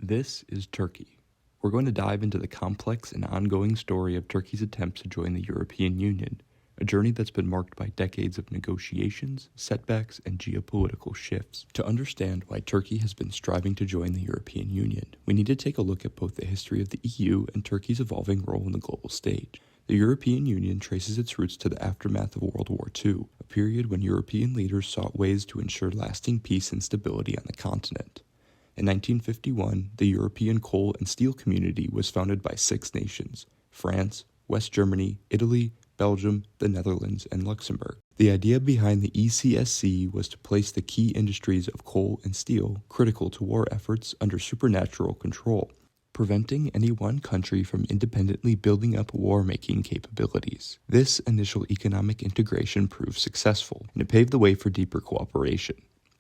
This is Turkey. We're going to dive into the complex and ongoing story of Turkey's attempts to join the European Union, a journey that's been marked by decades of negotiations, setbacks, and geopolitical shifts. To understand why Turkey has been striving to join the European Union, we need to take a look at both the history of the EU and Turkey's evolving role on the global stage. The European Union traces its roots to the aftermath of World War II, a period when European leaders sought ways to ensure lasting peace and stability on the continent. In 1951, the European Coal and Steel Community was founded by 6 nations: France, West Germany, Italy, Belgium, the Netherlands, and Luxembourg. The idea behind the ECSC was to place the key industries of coal and steel, critical to war efforts, under supernatural control, preventing any one country from independently building up war-making capabilities. This initial economic integration proved successful, and it paved the way for deeper cooperation.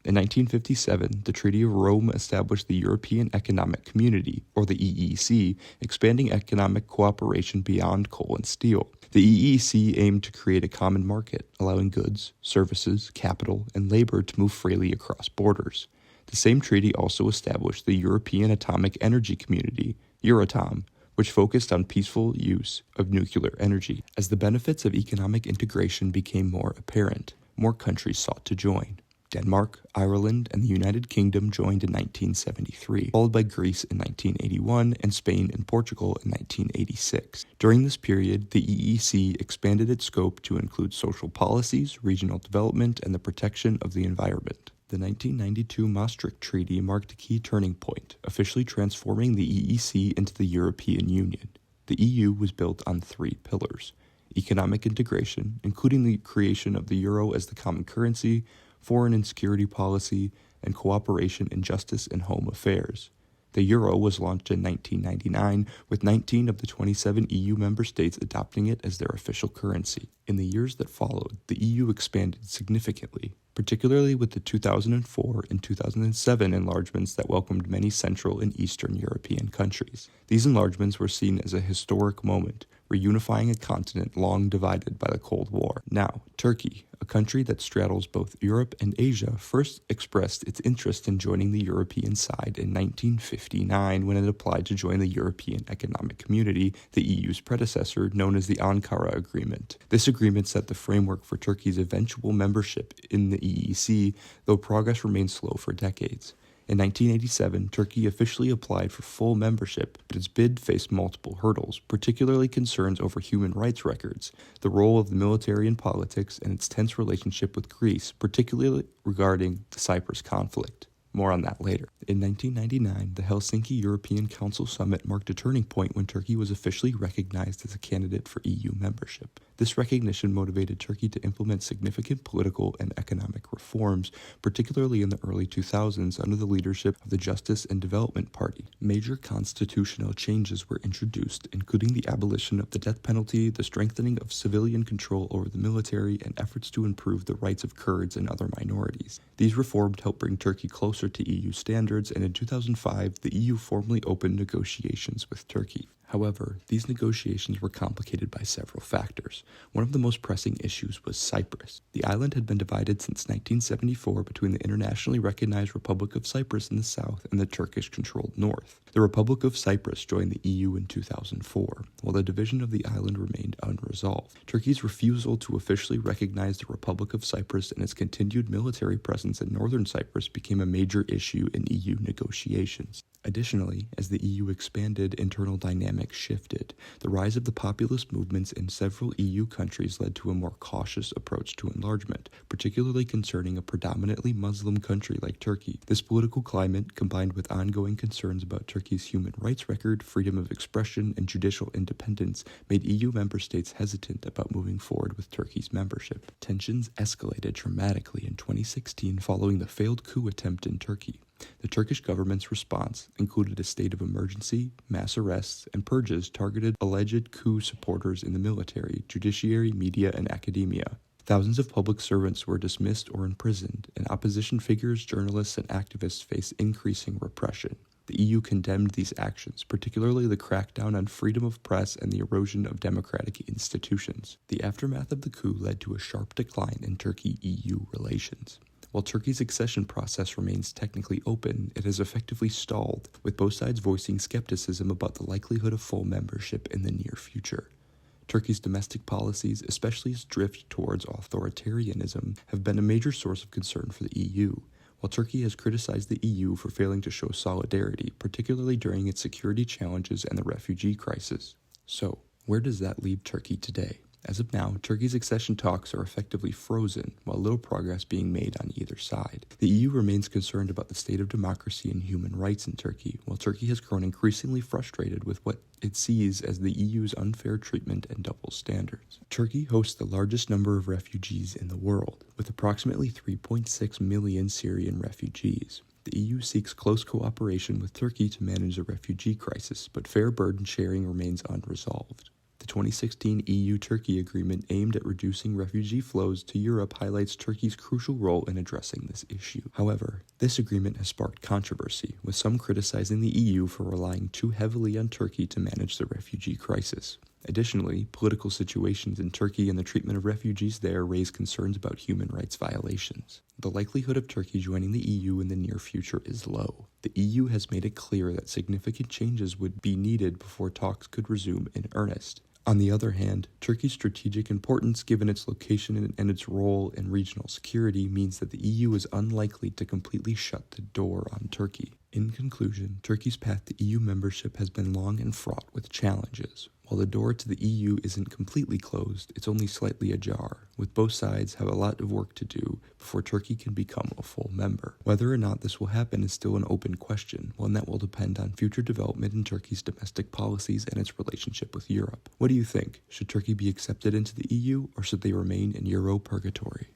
In 1957, the Treaty of Rome established the European Economic Community, or the EEC, expanding economic cooperation beyond coal and steel. The EEC aimed to create a common market, allowing goods, services, capital, and labor to move freely across borders. The same treaty also established the European Atomic Energy Community, Euratom, which focused on peaceful use of nuclear energy. As the benefits of economic integration became more apparent, more countries sought to join. Denmark, Ireland, and the United Kingdom joined in 1973, followed by Greece in 1981 and Spain and Portugal in 1986. During this period, the EEC expanded its scope to include social policies, regional development, and the protection of the environment. The 1992 Maastricht Treaty marked a key turning point, officially transforming the EEC into the European Union. The EU was built on 3 pillars: economic integration, including the creation of the euro as the common currency, foreign and security policy, and cooperation in justice and home affairs. The euro was launched in 1999, with 19 of the 27 EU member states adopting it as their official currency. In the years that followed, the EU expanded significantly, particularly with the 2004 and 2007 enlargements that welcomed many Central and Eastern European countries. These enlargements were seen as a historic moment, reunifying a continent long divided by the Cold War. Now, Turkey, a country that straddles both Europe and Asia, first expressed its interest in joining the European side in 1959 when it applied to join the European Economic Community, the EU's predecessor, known as the Ankara Agreement. This agreement set the framework for Turkey's eventual membership in the EEC, though progress remained slow for decades. In 1987, Turkey officially applied for full membership, but its bid faced multiple hurdles, particularly concerns over human rights records, the role of the military in politics, and its tense relationship with Greece, particularly regarding the Cyprus conflict. More on that later. In 1999, the Helsinki European Council Summit marked a turning point when Turkey was officially recognized as a candidate for EU membership. This recognition motivated Turkey to implement significant political and economic reforms, particularly in the early 2000s under the leadership of the Justice and Development Party. Major constitutional changes were introduced, including the abolition of the death penalty, the strengthening of civilian control over the military, and efforts to improve the rights of Kurds and other minorities. These reforms helped bring Turkey closer to EU standards, and in 2005, the EU formally opened negotiations with Turkey. However, these negotiations were complicated by several factors. One of the most pressing issues was Cyprus. The island had been divided since 1974 between the internationally recognized Republic of Cyprus in the south and the Turkish-controlled north. The Republic of Cyprus joined the EU in 2004, while the division of the island remained unresolved. Turkey's refusal to officially recognize the Republic of Cyprus and its continued military presence in northern Cyprus became a major issue in EU negotiations. Additionally, as the EU expanded, internal dynamics shifted. The rise of the populist movements in several EU countries led to a more cautious approach to enlargement, particularly concerning a predominantly Muslim country like Turkey. This political climate, combined with ongoing concerns about Turkey's human rights record, freedom of expression, and judicial independence, made EU member states hesitant about moving forward with Turkey's membership. Tensions escalated dramatically in 2016 following the failed coup attempt in Turkey. The Turkish government's response included a state of emergency, mass arrests, and purges targeted alleged coup supporters in the military, judiciary, media, and academia. Thousands of public servants were dismissed or imprisoned, and opposition figures, journalists, and activists faced increasing repression. The EU condemned these actions, particularly the crackdown on freedom of press and the erosion of democratic institutions. The aftermath of the coup led to a sharp decline in Turkey-EU relations. While Turkey's accession process remains technically open, it has effectively stalled, with both sides voicing skepticism about the likelihood of full membership in the near future. Turkey's domestic policies, especially its drift towards authoritarianism, have been a major source of concern for the EU, while Turkey has criticized the EU for failing to show solidarity, particularly during its security challenges and the refugee crisis. So, where does that leave Turkey today? As of now, Turkey's accession talks are effectively frozen, while little progress being made on either side. The EU remains concerned about the state of democracy and human rights in Turkey, while Turkey has grown increasingly frustrated with what it sees as the EU's unfair treatment and double standards. Turkey hosts the largest number of refugees in the world, with approximately 3.6 million Syrian refugees. The EU seeks close cooperation with Turkey to manage the refugee crisis, but fair burden sharing remains unresolved. The 2016 EU-Turkey agreement aimed at reducing refugee flows to Europe highlights Turkey's crucial role in addressing this issue. However, this agreement has sparked controversy, with some criticizing the EU for relying too heavily on Turkey to manage the refugee crisis. Additionally, political situations in Turkey and the treatment of refugees there raise concerns about human rights violations. The likelihood of Turkey joining the EU in the near future is low. The EU has made it clear that significant changes would be needed before talks could resume in earnest. On the other hand, Turkey's strategic importance, given its location and its role in regional security, means that the EU is unlikely to completely shut the door on Turkey. In conclusion, Turkey's path to EU membership has been long and fraught with challenges. While the door to the EU isn't completely closed, it's only slightly ajar, with both sides have a lot of work to do before Turkey can become a full member. Whether or not this will happen is still an open question, one that will depend on future development in Turkey's domestic policies and its relationship with Europe. What do you think? Should Turkey be accepted into the EU, or should they remain in Euro purgatory?